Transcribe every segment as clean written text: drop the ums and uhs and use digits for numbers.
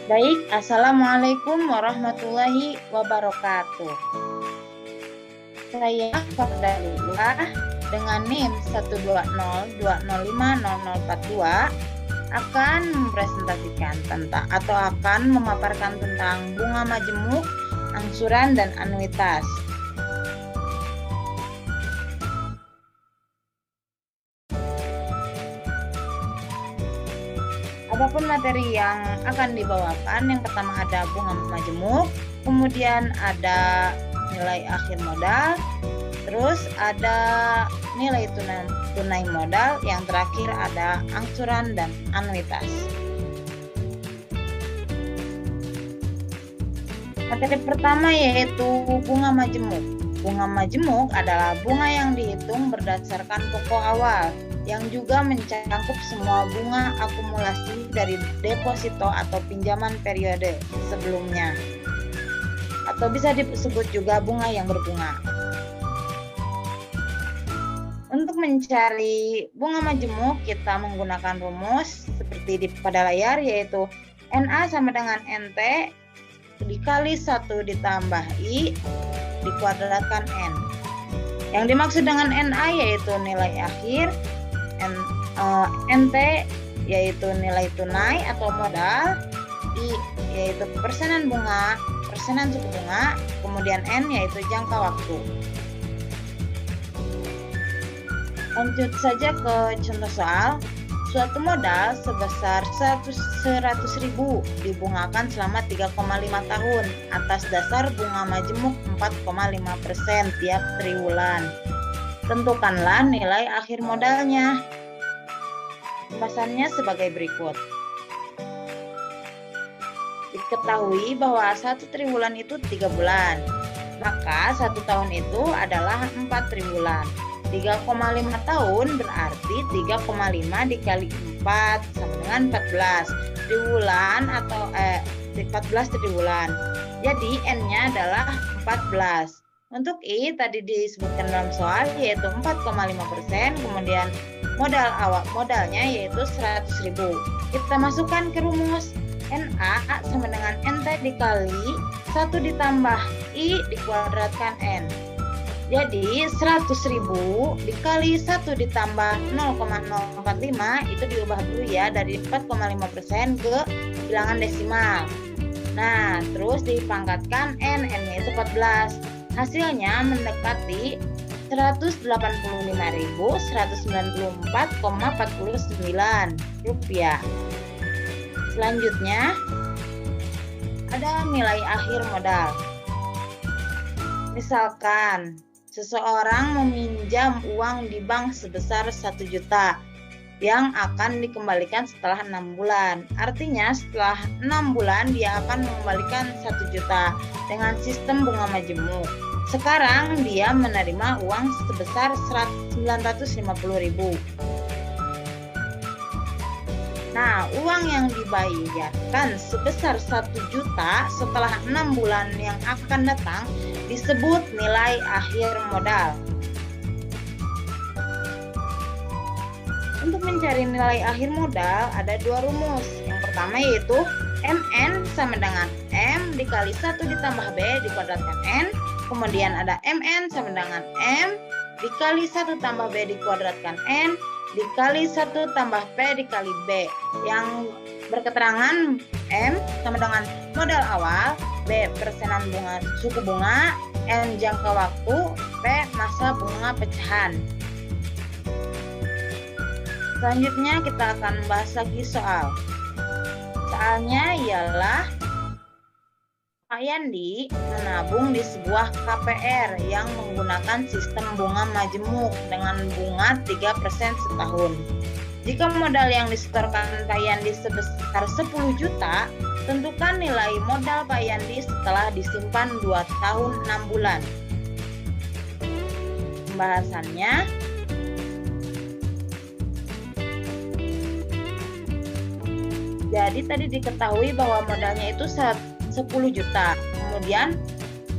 Baik, Assalamualaikum warahmatullahi wabarakatuh. Saya Fardalillah dengan NIM 120205042 akan mempresentasikan tentang atau akan memaparkan tentang bunga majemuk, angsuran, dan anuitas. Adapun materi yang akan dibawakan, yang pertama ada bunga majemuk, kemudian ada nilai akhir modal, terus ada nilai tunai modal, yang terakhir ada angsuran dan anuitas. Materi pertama yaitu bunga majemuk. Bunga majemuk adalah bunga yang dihitung berdasarkan pokok awal, yang juga mencakup semua bunga akumulasi dari deposito atau pinjaman periode sebelumnya, atau bisa disebut juga bunga yang berbunga. Untuk mencari bunga majemuk, kita menggunakan rumus seperti pada layar, yaitu NA sama dengan NT dikali 1 ditambah I dikuadratkan N. Yang dimaksud dengan NA yaitu nilai akhir, NT yaitu nilai tunai atau modal, I yaitu persenan suku bunga, kemudian N yaitu jangka waktu. Lanjut saja ke contoh soal. Suatu modal sebesar 100.000 dibungakan selama 3,5 tahun atas dasar bunga majemuk 4,5% tiap triwulan. Tentukanlah nilai akhir modalnya. Pembahasannya sebagai berikut. Diketahui bahwa 1 triwulan itu 3 bulan, maka 1 tahun itu adalah 4 triwulan. 3,5 tahun berarti 3,5 dikali 4 sama dengan 14 triwulan atau 14 triwulan. Jadi N-nya adalah 14. Untuk I tadi disebutkan dalam soal yaitu 4,5%, kemudian modalnya yaitu 100.000. Kita masukkan ke rumus NA sama dengan NT dikali 1 ditambah I dikuadratkan N. Jadi 100.000 dikali 1 ditambah 0,045 itu diubah dulu ya dari 4,5% ke bilangan desimal. Nah, terus dipangkatkan N-nya itu 14. Hasilnya mendekati 185.194,49 rupiah. Selanjutnya ada nilai akhir modal. Misalkan seseorang meminjam uang di bank sebesar 1 juta yang akan dikembalikan setelah 6 bulan. Artinya setelah 6 bulan dia akan mengembalikan 1 juta dengan sistem bunga majemuk. Sekarang dia menerima uang sebesar 950.000. Nah, uang yang dibayarkan sebesar 1 juta setelah 6 bulan yang akan datang disebut nilai akhir modal. Untuk mencari nilai akhir modal ada 2 rumus. Yang pertama yaitu MN sama dengan M dikali 1 ditambah B dikuadratkan N. Kemudian ada MN sama dengan M dikali 1 tambah B dikuadratkan N dikali 1 tambah P dikali B, yang berketerangan M sama dengan modal awal, B persenan suku bunga, N jangka waktu, P masa bunga pecahan. Selanjutnya kita akan membahas lagi soal. Soalnya ialah Pak Yandi menabung di sebuah KPR yang menggunakan sistem bunga majemuk dengan bunga 3% setahun. Jika modal yang disetorkan Pak Yandi sebesar 10 juta, tentukan nilai modal Pak Yandi setelah disimpan 2 tahun 6 bulan. Pembahasannya, jadi tadi diketahui bahwa modalnya itu 10 juta. Kemudian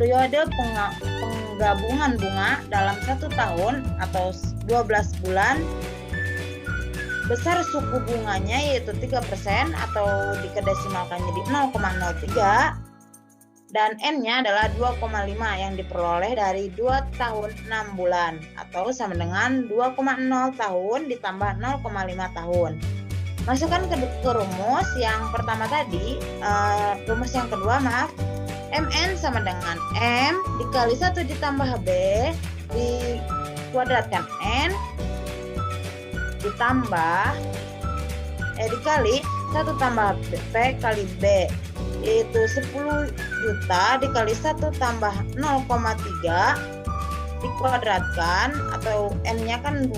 periode penggabungan bunga dalam 1 tahun atau 12 bulan besar suku bunganya yaitu 3% atau didesimalkan jadi 0,03 dan N-nya adalah 2,5 yang diperoleh dari 2 tahun 6 bulan atau sama dengan 2,0 tahun ditambah 0,5 tahun. Masukkan ke rumus yang pertama tadi, rumus yang kedua maaf, MN sama dengan M dikali 1 ditambah B dikuadratkan N ditambah dikali 1 tambah P kali B yaitu 10 juta dikali 1 tambah 0,3 dikuadratkan atau N-nya kan 2,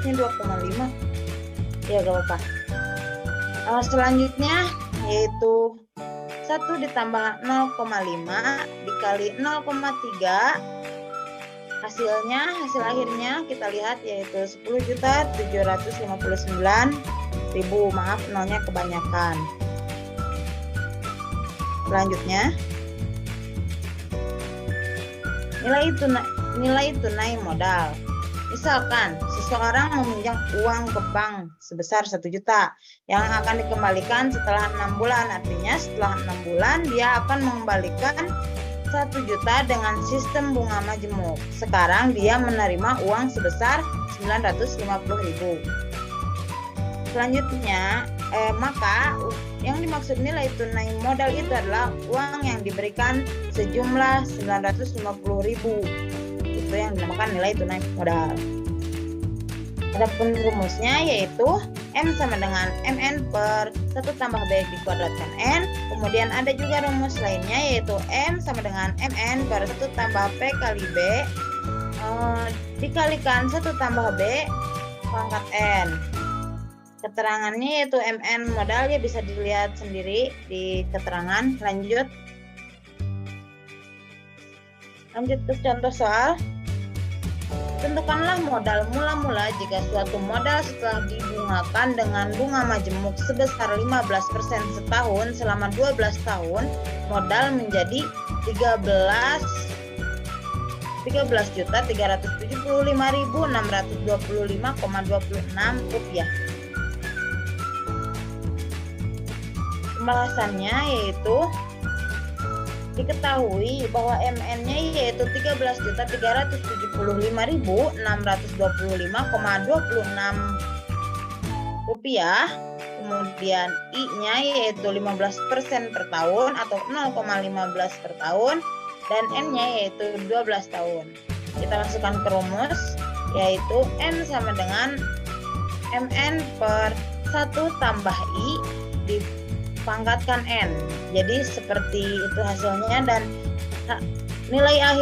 ini 2,5 ya gak apa-apa. Selanjutnya yaitu 1 ditambah 0,5 dikali 0,3 hasil akhirnya kita lihat yaitu 10.759.000. Maaf, nolnya kebanyakan. Selanjutnya nilai tunai modal. Misalkan seseorang meminjam uang ke bank sebesar 1 juta yang akan dikembalikan setelah 6 bulan. Artinya setelah 6 bulan dia akan mengembalikan 1 juta dengan sistem bunga majemuk. Sekarang dia menerima uang sebesar 950.000. Selanjutnya, maka yang dimaksud nilai tunai modal itu adalah uang yang diberikan sejumlah 950.000. Itu yang dinamakan nilai tunai modal. Adapun rumusnya yaitu M sama dengan MN per 1 tambah B dikuadratkan N. Kemudian ada juga rumus lainnya yaitu M sama dengan MN per 1 tambah P kali B dikalikan 1 tambah B pangkat N. Keterangannya yaitu MN modalnya bisa dilihat sendiri di keterangan. Lanjut ke contoh soal. Tentukanlah modal mula-mula jika suatu modal setelah dibungakan dengan bunga majemuk sebesar 15% setahun selama 12 tahun, modal menjadi 13.375.625,26 rupiah. Pembahasannya yaitu diketahui bahwa MN-nya yaitu 13.375.625,26 rupiah. Kemudian I-nya yaitu 15% per tahun atau 0,15 per tahun dan N-nya yaitu 12 tahun. Kita masukkan ke rumus yaitu N sama dengan MN per 1 tambah I dipangkatkan N. Jadi seperti itu hasilnya dan nilai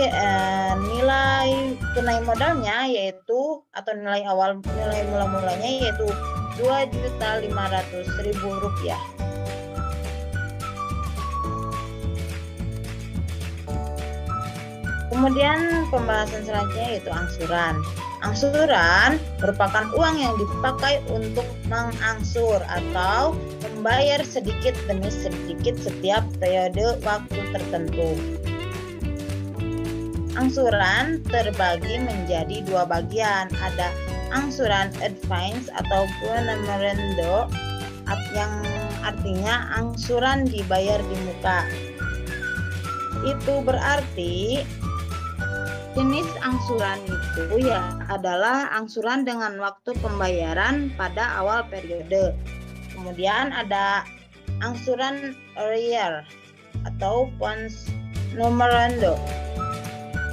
tunai modalnya yaitu atau nilai mula-mulanya yaitu 2.500.000 rupiah. Kemudian pembahasan selanjutnya yaitu angsuran. Angsuran merupakan uang yang dipakai untuk mengangsur atau membayar sedikit demi sedikit setiap periode waktu tertentu. Angsuran terbagi menjadi 2 bagian. Ada angsuran advance atau memorando yang artinya angsuran dibayar di muka. Itu berarti jenis angsuran itu ya adalah angsuran dengan waktu pembayaran pada awal periode. Kemudian ada angsuran arrear atau post memorando,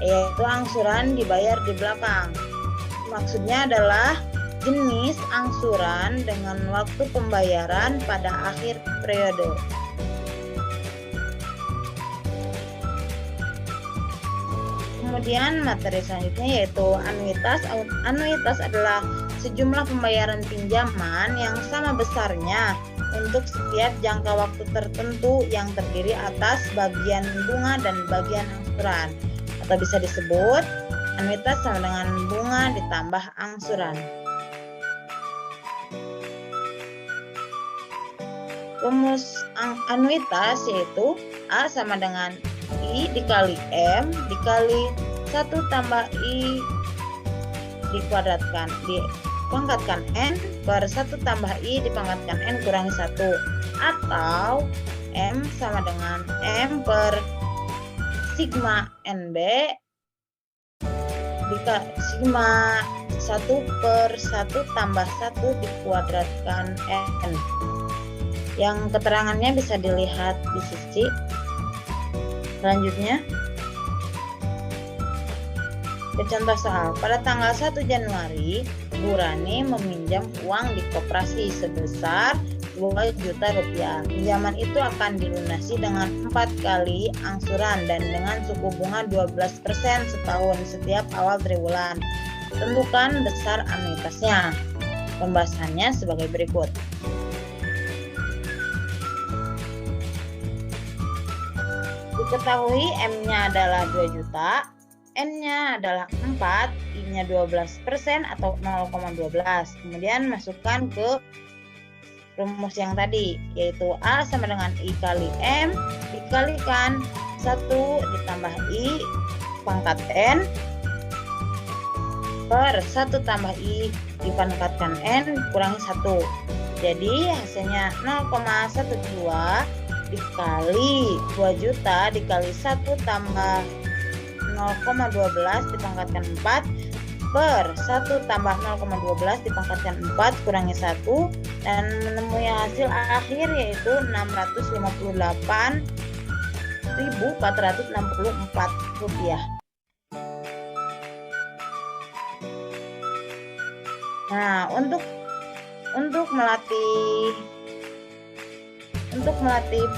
yaitu angsuran dibayar di belakang. Maksudnya adalah jenis angsuran dengan waktu pembayaran pada akhir periode. Kemudian materi selanjutnya yaitu anuitas. Anuitas adalah sejumlah pembayaran pinjaman yang sama besarnya untuk setiap jangka waktu tertentu yang terdiri atas bagian bunga dan bagian angsuran, atau bisa disebut anuitas sama dengan bunga ditambah angsuran. Rumus anuitas yaitu A sama dengan I dikali M dikali 1 tambah I dikuadratkan, dipangkatkan N per 1 tambah I dipangkatkan N kurangi 1. Atau M sama dengan M per sigma NB sigma 1 per 1 tambah 1 dikuadratkan N. Yang keterangannya bisa dilihat di sisi selanjutnya. Contoh soal, pada tanggal 1 Januari, Bu Rani meminjam uang di koperasi sebesar 2 juta rupiah. Pinjaman itu akan dilunasi dengan 4 kali angsuran dan dengan suku bunga 12% setahun setiap awal triwulan. Tentukan besar anuitasnya. Pembahasannya sebagai berikut. Diketahui M-nya adalah 2 juta, N-nya adalah 4, I-nya 12% atau 0,12. Kemudian masukkan ke rumus yang tadi, yaitu A sama dengan I kali M dikalikan 1 ditambah I pangkat N per 1 tambah I dipangkatkan N kurangi 1. Jadi hasilnya 0,12 dikali 2 juta dikali 1 tambah 0,12 dipangkatkan 4 per 1 tambah 0,12 dipangkatkan 4 kurangi 1 dan menemui hasil akhir yaitu 658.464 rupiah. Nah, untuk melatih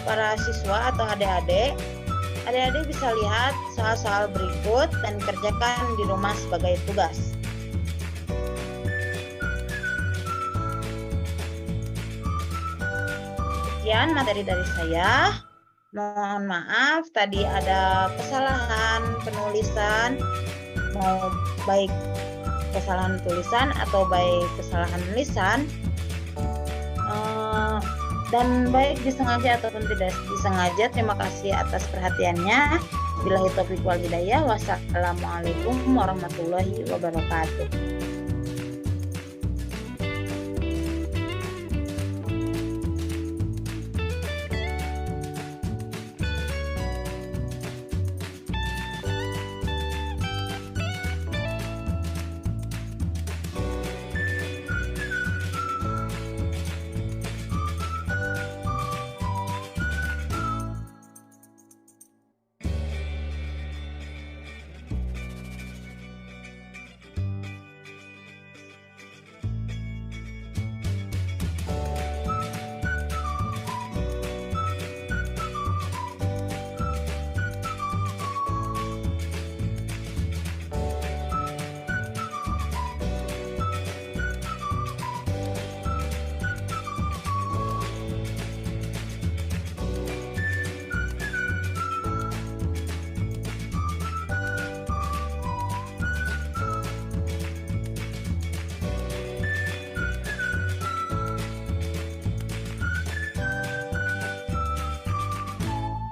para siswa atau adik-adik bisa lihat soal-soal berikut dan kerjakan di rumah sebagai tugas. Sekian materi dari saya. Mohon maaf tadi ada kesalahan penulisan, mau baik kesalahan tulisan atau baik kesalahan lisan. Dan baik disengaja ataupun tidak disengaja, terima kasih atas perhatiannya. Billahi taufiq wal hidayah. Wassalamualaikum warahmatullahi wabarakatuh.